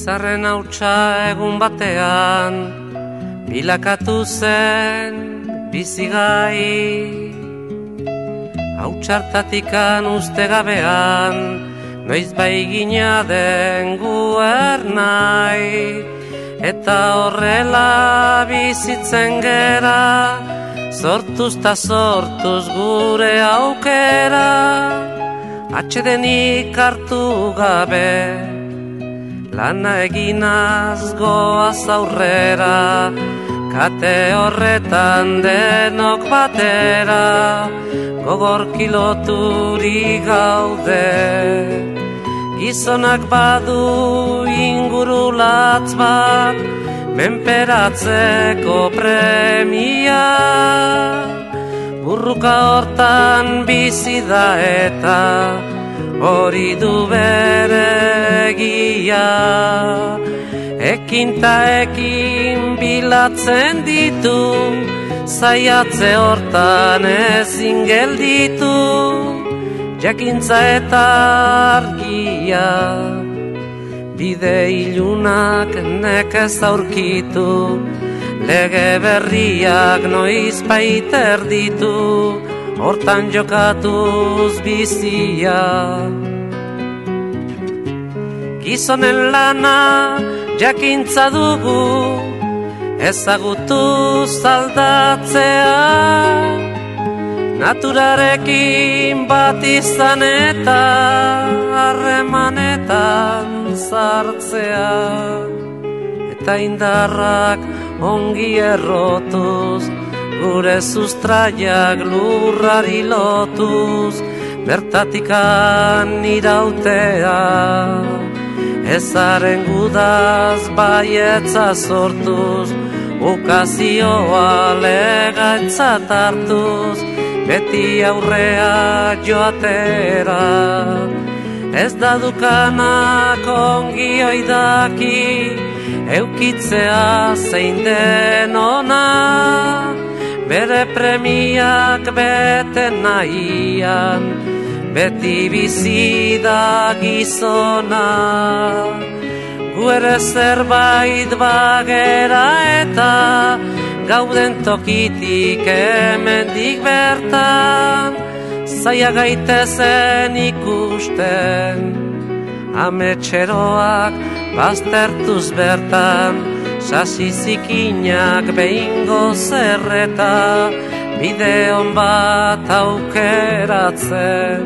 Izarren hautsa egun batean bilakatu zen bizigai. Hautsartatikan uste gabean noiz baigina den guernai. Eta horrela bizitzen gera, sortuz ta sortuz gure aukera. Atsedenik hartu gabe, lana eginaz goaz aurrera. Kate horretan denok batera, gogorki loturik gaude. Gizonak badu inguru latz bat, menperatzeko premia. Burruka hortan bizi da eta hori du bere egia. Ekin ta ekin bilatzen ditu, zaiatze hortan ezin gelditu. Jakintza eta argia, bide ilunak nekez aurkitu. Lege berriak noiz baiter ditu, hortan jokatuz bizia. Gizonen lana jakintza dugu, ezagutuz aldatzea. Naturarekin bat izan eta harremanetan sartzea. Eta indarrak ongi errotuz, gure sustraiak lurrari lotuz, bertatikan irautea. Ezaren gudaz baietza sortuz, ukazioa legatzat hartuz, beti aurrea joatera. Ez da dukanak ongi oidaki, eukitzea zein den ona. Bere premiak bete nahian, beti bizi da gizona. Gu ere zerbait bagera eta gauden tokitik hemendik bertan. Zaila gaitezen ikusten, ametxeroak baztertuz bertan. Sasi zikinak behingo zerreta, bide hon bat aukeratzen.